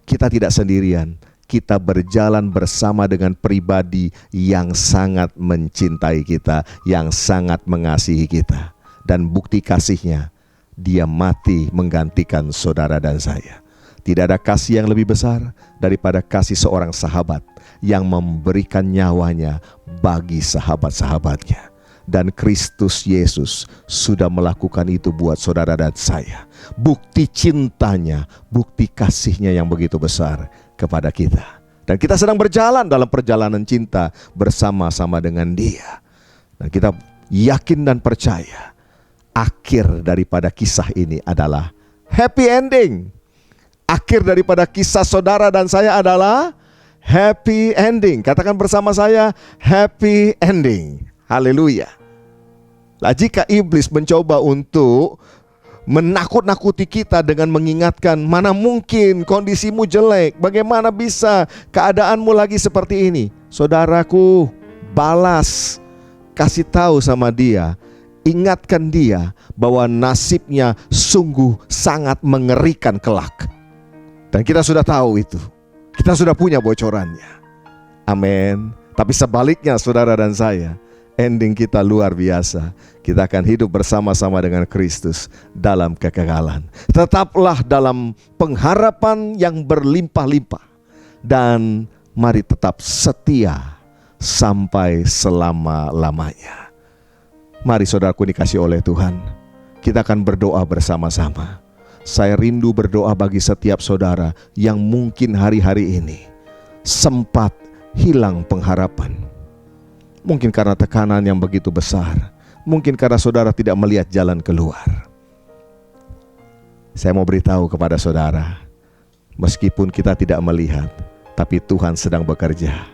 kita tidak sendirian. Kita berjalan bersama dengan pribadi yang sangat mencintai kita, yang sangat mengasihi kita. Dan bukti kasihnya, Dia mati menggantikan saudara dan saya. Tidak ada kasih yang lebih besar daripada kasih seorang sahabat yang memberikan nyawanya bagi sahabat-sahabatnya. Dan Kristus Yesus sudah melakukan itu buat saudara dan saya. Bukti cintanya, bukti kasihnya yang begitu besar kepada kita. Dan kita sedang berjalan dalam perjalanan cinta bersama-sama dengan Dia. Dan kita yakin dan percaya akhir daripada kisah ini adalah happy ending. Akhir daripada kisah saudara dan saya adalah happy ending. Katakan bersama saya, happy ending. Haleluya. Nah, jika iblis mencoba untuk menakut-nakuti kita dengan mengingatkan, mana mungkin kondisimu jelek, bagaimana bisa keadaanmu lagi seperti ini? Saudaraku, balas, kasih tahu sama dia, ingatkan dia bahwa nasibnya sungguh sangat mengerikan kelak. Dan kita sudah tahu itu, kita sudah punya bocorannya. Amin. Tapi sebaliknya saudara dan saya, ending kita luar biasa. Kita akan hidup bersama-sama dengan Kristus dalam kekekalan. Tetaplah dalam pengharapan yang berlimpah-limpah. Dan mari tetap setia sampai selama-lamanya. Mari saudaraku dikasih oleh Tuhan, kita akan berdoa bersama-sama. Saya rindu berdoa bagi setiap saudara yang mungkin hari-hari ini sempat hilang pengharapan. Mungkin karena tekanan yang begitu besar. Mungkin karena saudara tidak melihat jalan keluar. Saya mau beritahu kepada saudara, meskipun kita tidak melihat, tapi Tuhan sedang bekerja.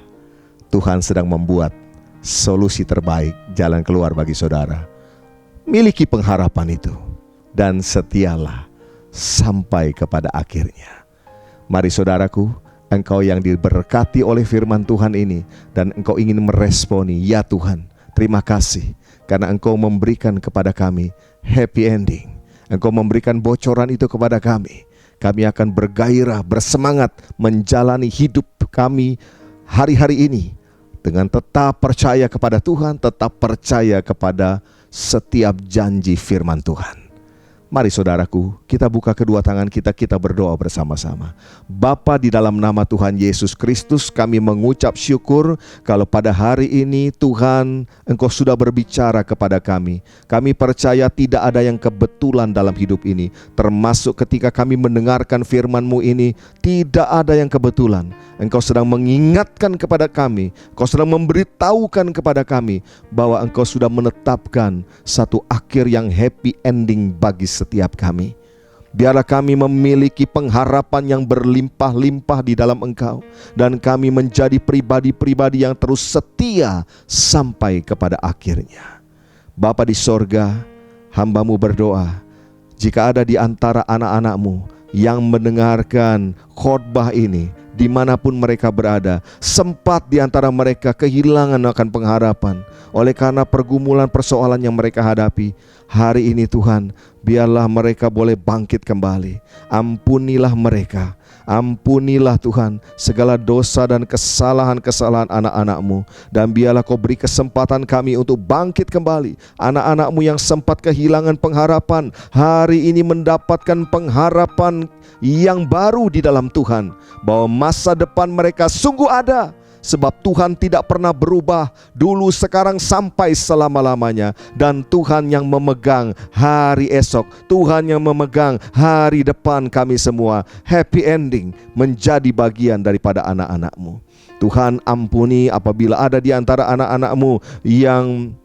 Tuhan sedang membuat solusi terbaik, jalan keluar bagi saudara. Miliki pengharapan itu dan setialah sampai kepada akhirnya. Mari saudaraku, engkau yang diberkati oleh firman Tuhan ini dan engkau ingin meresponi, ya Tuhan, terima kasih karena engkau memberikan kepada kami happy ending. Engkau memberikan bocoran itu kepada kami. Kami akan bergairah, bersemangat menjalani hidup kami hari-hari ini dengan tetap percaya kepada Tuhan, tetap percaya kepada setiap janji firman Tuhan. Mari saudaraku, kita buka kedua tangan kita berdoa bersama-sama. Bapa, di dalam nama Tuhan Yesus Kristus, kami mengucap syukur kalau pada hari ini Tuhan, Engkau sudah berbicara kepada kami. Kami percaya tidak ada yang kebetulan dalam hidup ini, termasuk ketika kami mendengarkan firman-Mu ini, tidak ada yang kebetulan. Engkau sedang mengingatkan kepada kami, Engkau sedang memberitahukan kepada kami bahwa Engkau sudah menetapkan satu akhir yang happy ending bagi setiap kami. Biarlah kami memiliki pengharapan yang berlimpah-limpah di dalam Engkau, dan kami menjadi pribadi-pribadi yang terus setia sampai kepada akhirnya. Bapa di sorga, hamba-Mu berdoa, jika ada di antara anak-anak-Mu yang mendengarkan khotbah ini, dimanapun mereka berada, sempat di antara mereka kehilangan akan pengharapan oleh karena pergumulan persoalan yang mereka hadapi. Hari ini Tuhan, biarlah mereka boleh bangkit kembali. Ampunilah mereka, ampunilah Tuhan segala dosa dan kesalahan-kesalahan anak-anak-Mu. Dan biarlah Kau beri kesempatan kami untuk bangkit kembali. Anak-anak-Mu yang sempat kehilangan pengharapan, hari ini mendapatkan pengharapan yang baru di dalam Tuhan, bahwa masa depan mereka sungguh ada. Sebab Tuhan tidak pernah berubah, dulu, sekarang, sampai selama-lamanya. Dan Tuhan yang memegang hari esok, Tuhan yang memegang hari depan kami semua. Happy ending menjadi bagian daripada anak-anak-Mu. Tuhan, ampuni apabila ada di antara anak-anak-Mu yang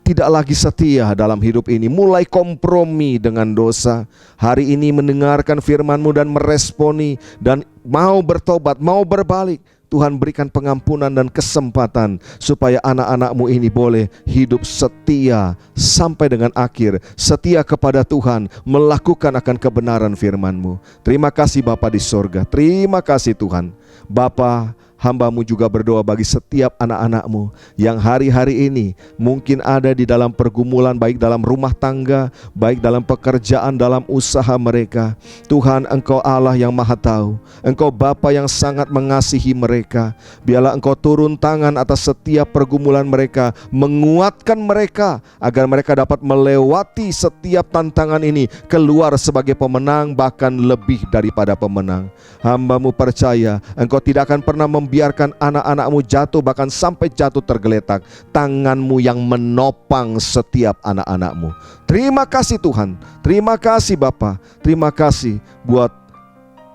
tidak lagi setia dalam hidup ini, mulai kompromi dengan dosa. Hari ini mendengarkan firman-Mu dan meresponi dan mau bertobat, mau berbalik. Tuhan, berikan pengampunan dan kesempatan supaya anak-anak-Mu ini boleh hidup setia sampai dengan akhir, setia kepada Tuhan, melakukan akan kebenaran firman-Mu. Terima kasih Bapa di sorga, terima kasih Tuhan. Bapa, hamba-Mu juga berdoa bagi setiap anak-anak-Mu yang hari-hari ini mungkin ada di dalam pergumulan, baik dalam rumah tangga, baik dalam pekerjaan, dalam usaha mereka. Tuhan, Engkau Allah yang Maha Tahu, Engkau Bapa yang sangat mengasihi mereka. Biarlah Engkau turun tangan atas setiap pergumulan mereka, menguatkan mereka agar mereka dapat melewati setiap tantangan ini, keluar sebagai pemenang, bahkan lebih daripada pemenang. Hamba-Mu percaya Engkau tidak akan pernah membiarkan anak-anak-Mu jatuh, bahkan sampai jatuh tergeletak. Tangan-Mu yang menopang setiap anak-anak-Mu. Terima kasih Tuhan, terima kasih Bapa, terima kasih buat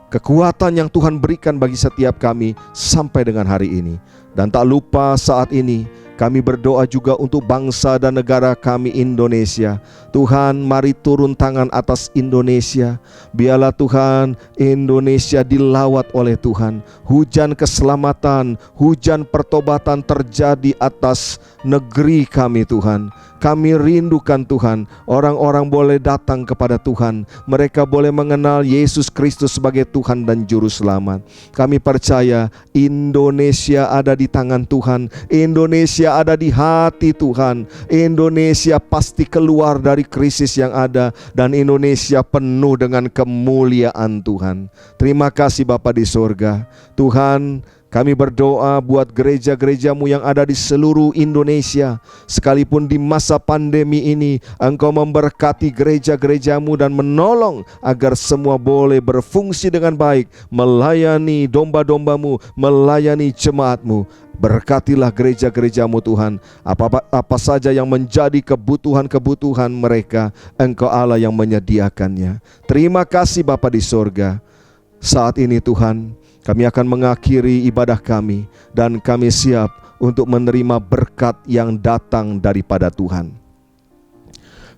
kekuatan yang Tuhan berikan bagi setiap kami sampai dengan hari ini. Dan tak lupa saat ini kami berdoa juga untuk bangsa dan negara kami Indonesia. Tuhan, mari turun tangan atas Indonesia. Biarlah Tuhan, Indonesia dilawat oleh Tuhan. Hujan keselamatan, hujan pertobatan terjadi atas negeri kami Tuhan. Kami rindukan Tuhan, orang-orang boleh datang kepada Tuhan. Mereka boleh mengenal Yesus Kristus sebagai Tuhan dan Juru Selamat. Kami percaya Indonesia ada di tangan Tuhan. Indonesia ada di hati Tuhan. Indonesia pasti keluar dari krisis yang ada. Dan Indonesia penuh dengan kemuliaan Tuhan. Terima kasih Bapa di surga. Tuhan, kami berdoa buat gereja-gereja-Mu yang ada di seluruh Indonesia. Sekalipun di masa pandemi ini, Engkau memberkati gereja-gereja-Mu dan menolong agar semua boleh berfungsi dengan baik, melayani domba-domba-Mu, melayani jemaat-Mu. Berkatilah gereja-gereja-Mu Tuhan. Apa saja yang menjadi kebutuhan-kebutuhan mereka, Engkau Allah yang menyediakannya. Terima kasih Bapa di surga. Saat ini Tuhan, kami akan mengakhiri ibadah kami dan kami siap untuk menerima berkat yang datang daripada Tuhan.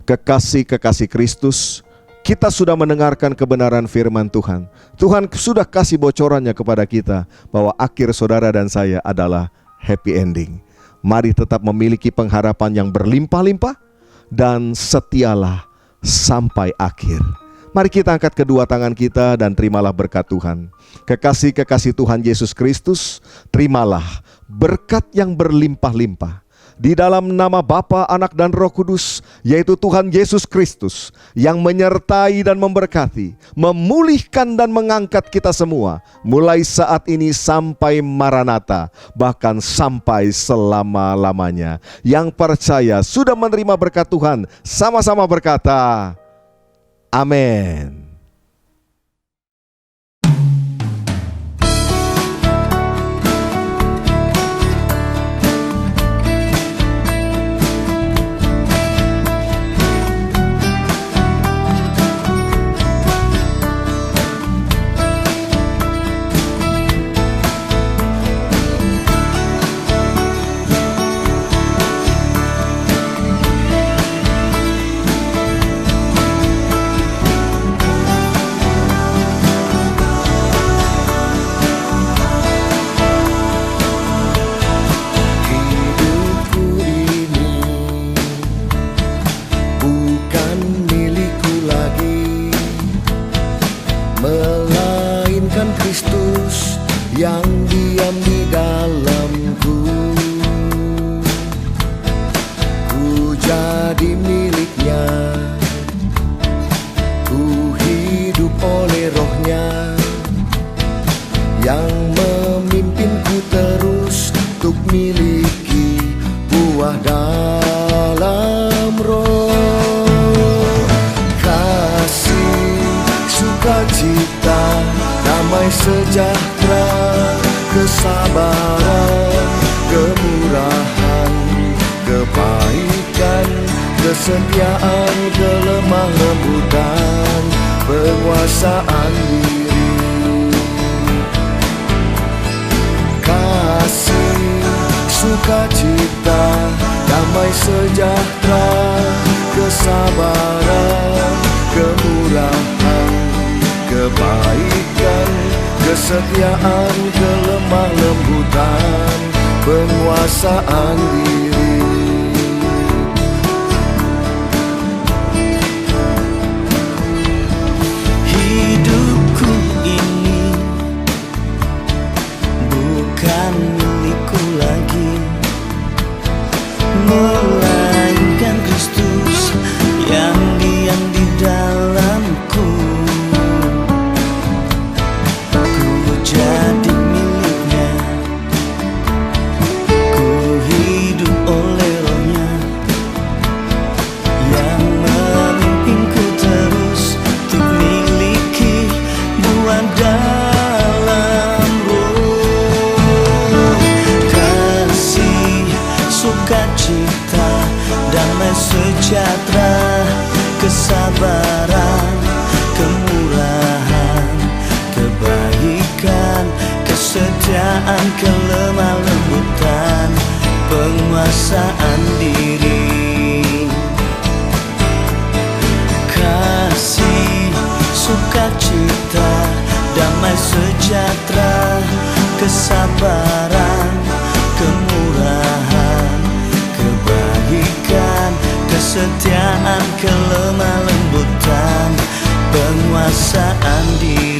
Kekasih-kekasih Kristus, kita sudah mendengarkan kebenaran firman Tuhan. Tuhan sudah kasih bocorannya kepada kita bahwa akhir saudara dan saya adalah happy ending. Mari tetap memiliki pengharapan yang berlimpah-limpah dan setialah sampai akhir. Mari kita angkat kedua tangan kita dan terimalah berkat Tuhan. Kekasih-kekasih Tuhan Yesus Kristus, terimalah berkat yang berlimpah-limpah. Di dalam nama Bapa, Anak dan Roh Kudus, yaitu Tuhan Yesus Kristus, yang menyertai dan memberkati, memulihkan dan mengangkat kita semua, mulai saat ini sampai Maranatha, bahkan sampai selama-lamanya. Yang percaya sudah menerima berkat Tuhan, sama-sama berkata, amin. Yang diam di dalamku, ku jadi miliknya, ku hidup oleh Roh-Nya yang memimpinku terus untuk miliki buah dalam Roh. Kasih, sukacita, damai sejahtera, kesabaran, kemurahan, kebaikan, kesetiaan, kelemah lembutan, penguasaan diri. Kasih, sukacita, damai sejahtera, kesabaran, kemurahan, kebaikan, kesetiaan, kelemah lembutan, penguasaan diri. Hidupku ini bukan milikku lagi, melainkan Kristus yang diam di dalamku. Jadi miliknya, ku hidup oleh kesetiaan, kelemah lembutan, penguasaan diri, kasih, sukacita, damai sejahtera, kesabaran, kemurahan, kebaikan, kesetiaan, kelemah lembutan, penguasaan diri.